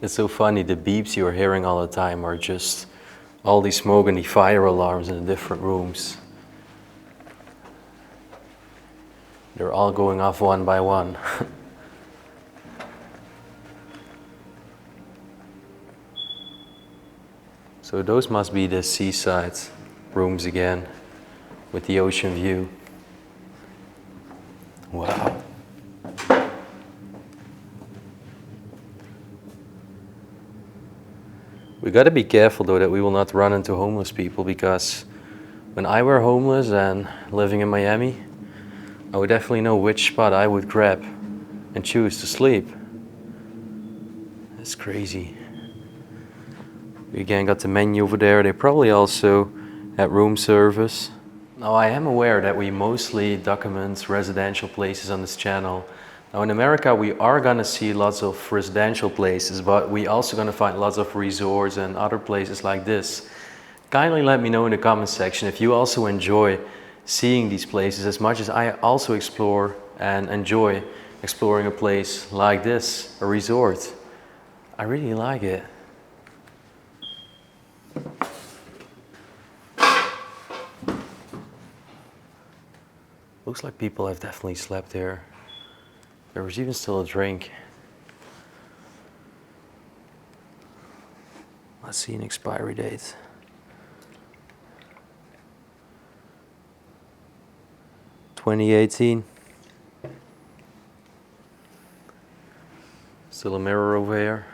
It's so funny, the beeps you're hearing all the time are just all the smoke and the fire alarms in the different rooms. They're all going off one by one. So those must be the seaside rooms again, with the ocean view. Wow. We gotta be careful though that we will not run into homeless people, because when I were homeless and living in Miami, I would definitely know which spot I would grab and choose to sleep. That's crazy. We again got the menu over there. They probably also had room service. Now I am aware that we mostly document residential places on this channel. Now in America we are gonna see lots of residential places, but we also gonna find lots of resorts and other places like this. Kindly let me know in the comment section if you also enjoy seeing these places as much as I also explore and enjoy exploring a place like this, a resort. I really like it. Looks like people have definitely slept there. There was even still a drink. Let's see an expiry date. (2018). Still a mirror over here.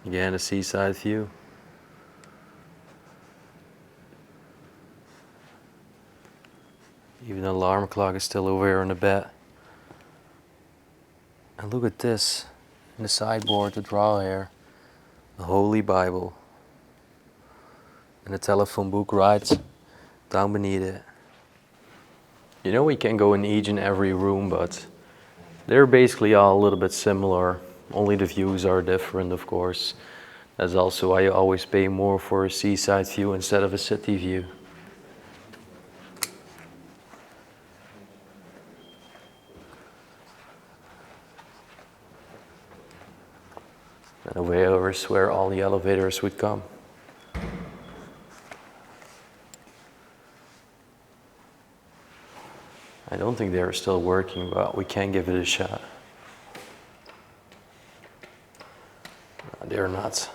Again, a seaside view. Even the alarm clock is still over here on the bed. And look at this, in the sideboard, the drawer here, the Holy Bible. And the telephone book right down beneath it. You know we can go in each and every room, but they're basically all a little bit similar. Only the views are different, of course. That's also why I always pay more for a seaside view instead of a city view. And over here is where all the elevators would come. I don't think they're still working, but we can give it a shot. No, they're not.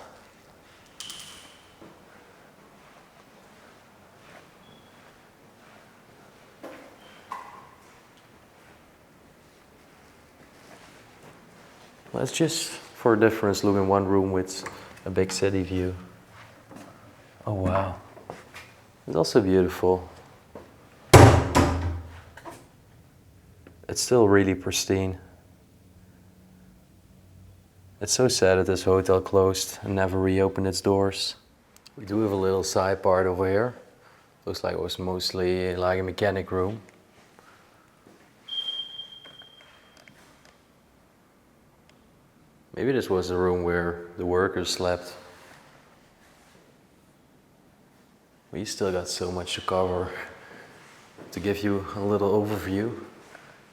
Let's just, for a difference, look in one room with a big city view. Oh wow, it's also beautiful. It's still really pristine. It's so sad that this hotel closed and never reopened its doors. We do have a little side part over here. Looks like it was mostly like a mechanic room. Maybe this was the room where the workers slept. We still got so much to cover. To give you a little overview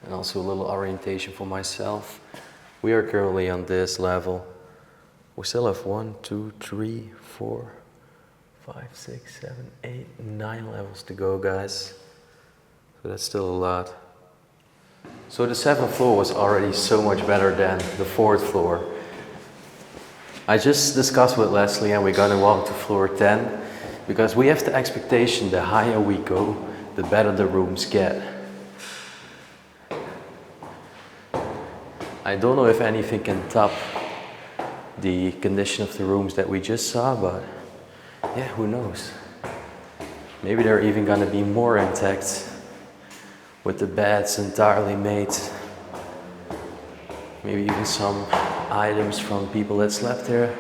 and also a little orientation for myself. We are currently on this level. We still have 1, 2, 3, 4, 5, 6, 7, 8, 9 levels to go, guys. So that's still a lot. So the 7th floor was already so much better than the 4th floor. I just discussed with Leslie and we're gonna walk to floor 10 because we have the expectation the higher we go, the better the rooms get. I don't know if anything can top the condition of the rooms that we just saw, but yeah, who knows? Maybe they're even gonna be more intact with the beds entirely made. Maybe even some items from people that slept there.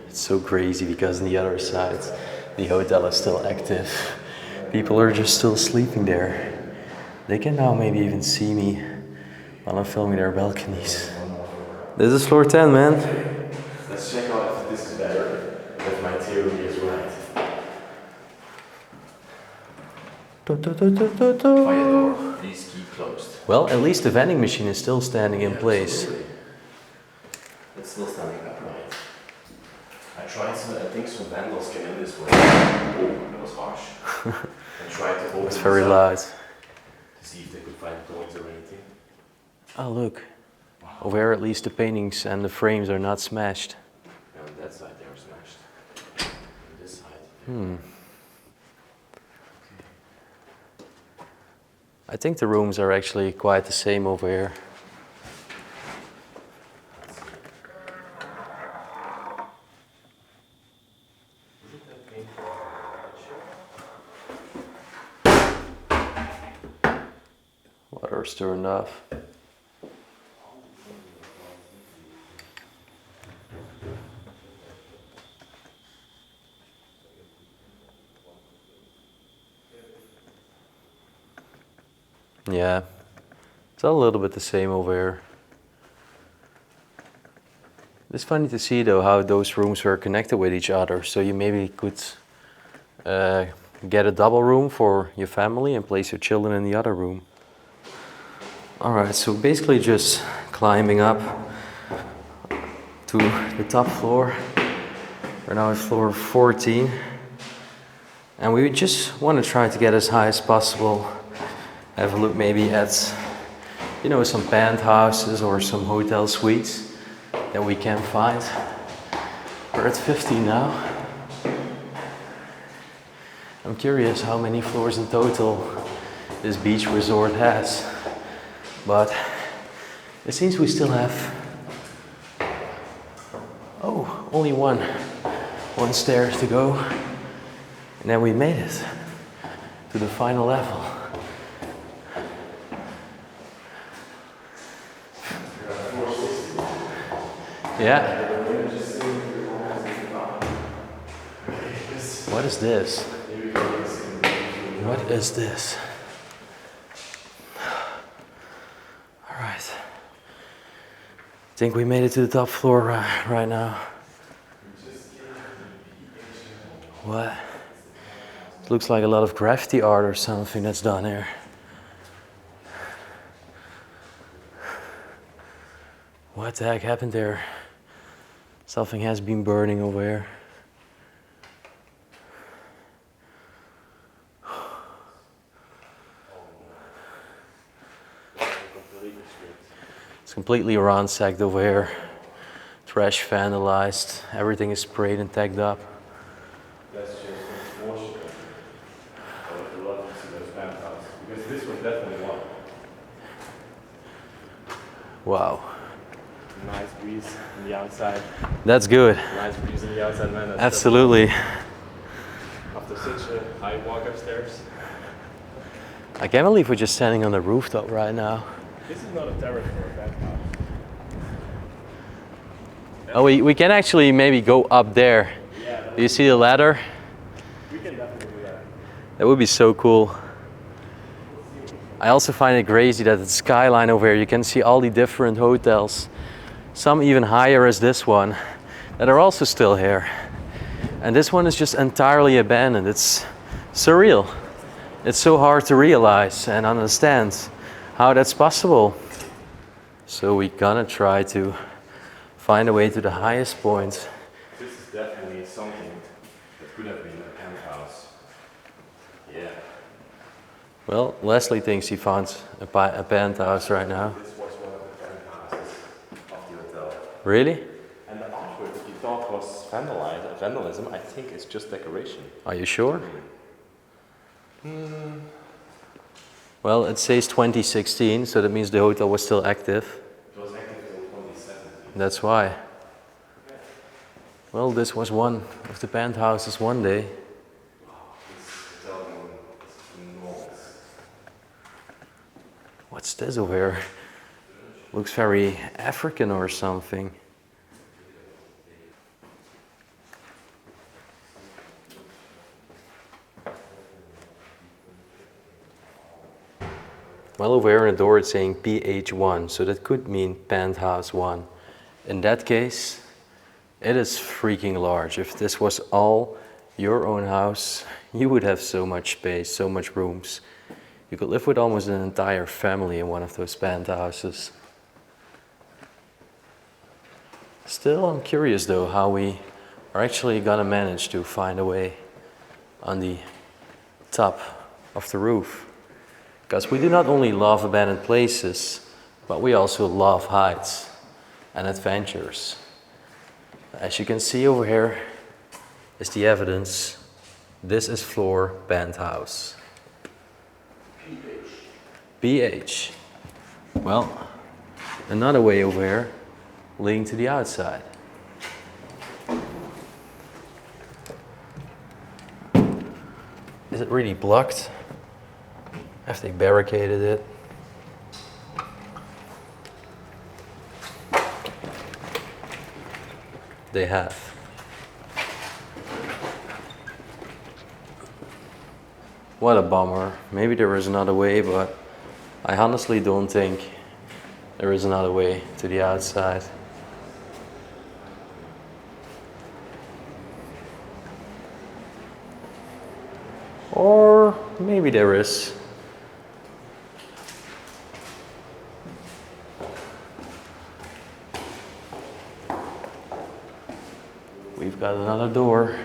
It's so crazy because on the other side, the hotel is still active. People are just still sleeping there. They can now maybe even see me while I'm filming their balconies. This is floor 10, man. Let's check out if this is better, if my theory is right. Fire door, please keep closed. Well, at least the vending machine is still standing in place. Absolutely. It's still standing upright. I tried some, I think some vandals came in this way. Oh, that was harsh. I tried to open It's very loud. to see if they could find coins or anything. Oh, look. Over here, at least the paintings and the frames are not smashed. Yeah, on that side they were smashed. On this side. I think the rooms are actually quite the same over here. Car's turned off. Yeah, it's a little bit the same over here. It's funny to see though how those rooms were connected with each other. So you maybe could get a double room for your family and place your children in the other room. Alright, so basically just climbing up to the top floor. We're now at floor 14. And we just want to try to get as high as possible. Have a look maybe at, you know, some penthouses or some hotel suites that we can find. We're at 15 now. I'm curious how many floors in total this beach resort has. But it seems we still have, oh, only one stair to go. And then we made it to the final level. Yeah. What is this? What is this? All right. I think we made it to the top floor right now. What? It looks like a lot of graffiti art or something that's done here. What the heck happened there? Something has been burning over here. It's completely ransacked over here. Trash vandalized. Everything is sprayed and tagged up. That's just unfortunate. I would love to see those penthouses because this was definitely one. Wow. Nice breeze on the outside. That's good. Nice breeze on the outside, man. That's Absolutely. after such a high walk upstairs. I can't believe we're just standing on the rooftop right now. This is not a terrace for a penthouse. Oh, we can actually maybe go up there. Yeah, Do you see the ladder? we can definitely do that. That would be so cool. I also find it crazy that the skyline over here, you can see all the different hotels, some even higher as this one, that are also still here. And this one is just entirely abandoned. It's surreal. It's so hard to realize and understand how that's possible. So we're gonna try to find a way to the highest point. This is definitely something that could have been a penthouse. Yeah. Well, Leslie thinks he found a penthouse right now. This was one of the penthouses of the hotel. Really? And the artwork that you thought was vandalism, I think it's just decoration. Are you sure? Well, it says 2016, so that means the hotel was still active. It was active until 2017. That's why. Well, this was one of the penthouses one day. This hotel room is enormous. What's this over here? Looks very African or something. Well, over here on the door it's saying PH1, so that could mean penthouse 1. In that case, it is freaking large. If this was all your own house, you would have so much space, so much rooms. You could live with almost an entire family in one of those penthouses. Still, I'm curious though how we are actually gonna manage to find a way on the top of the roof. Because we do not only love abandoned places, but we also love heights and adventures. As you can see over here is the evidence. This is floor penthouse. PH. Well, another way over here leading to the outside. Is it really blocked? Have they barricaded it? they have. What a bummer. Maybe there is another way, but I honestly don't think there is another way to the outside. Or maybe there is. We've got another door.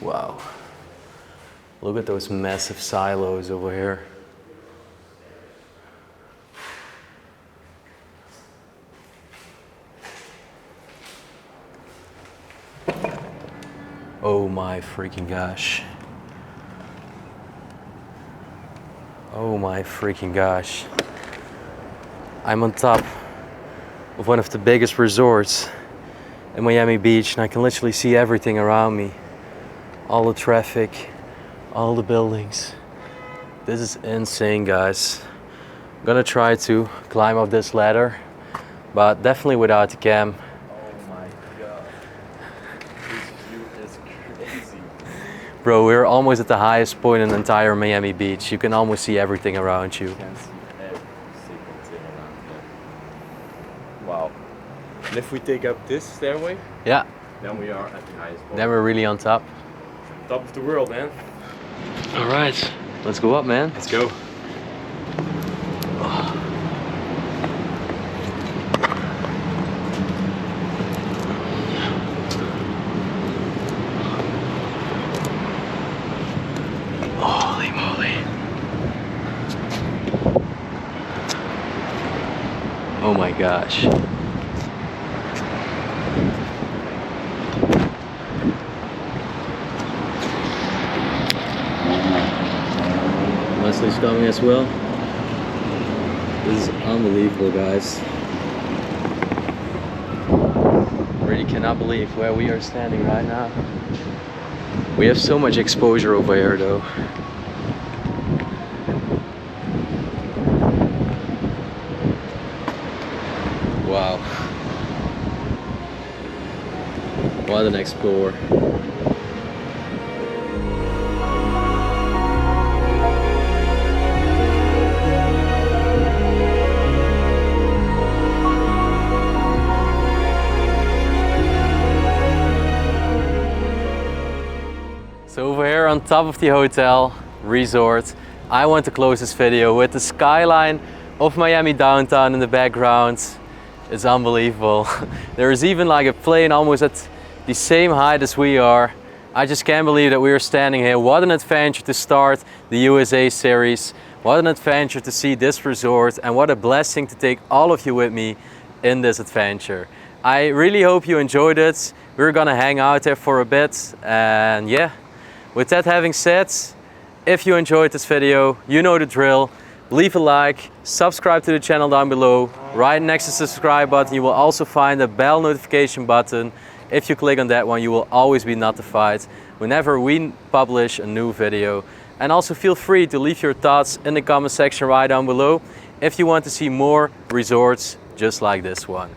Wow. Look at those massive silos over here. Oh my freaking gosh. Oh my freaking gosh. I'm on top of one of the biggest resorts in Miami Beach, and I can literally see everything around me. All the traffic, all the buildings. This is insane, guys. I'm gonna try to climb up this ladder, but definitely without the cam. Oh my god. This view is crazy. Bro, we're almost at the highest point in the entire Miami Beach. You can almost see everything around you. You can see every single thing around here. Wow. And if we take up this stairway, Yeah, then we are at the highest point. then we're really on top. Top of the world, man. All right, let's go up, man. Let's go. Holy moly. Oh my gosh. Leslie's coming as well. This is unbelievable, guys. Really cannot believe where we are standing right now. We have so much exposure over here though. Wow. What an explorer. So over here on top of the hotel resort, I want to close this video with the skyline of Miami downtown in the background. It's unbelievable. There is even like a plane almost at the same height as we are. I just can't believe that we are standing here. What an adventure to start the USA series. What an adventure to see this resort, and what a blessing to take all of you with me in this adventure. I really hope you enjoyed it. We're gonna hang out there for a bit, and yeah. With that having said, if you enjoyed this video, you know the drill. Leave a like, subscribe to the channel down below. Right next to the subscribe button, you will also find a bell notification button. If you click on that one, you will always be notified whenever we publish a new video. And also feel free to leave your thoughts in the comment section right down below if you want to see more resorts just like this one.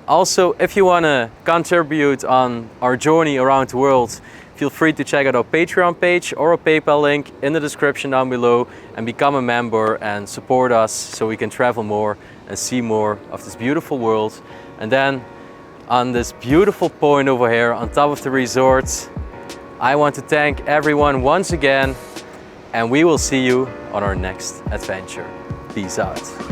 Also, if you want to contribute on our journey around the world, feel free to check out our Patreon page or a PayPal link in the description down below and become a member and support us so we can travel more and see more of this beautiful world. And then on this beautiful point over here on top of the resort, I want to thank everyone once again, and we will see you on our next adventure. Peace out.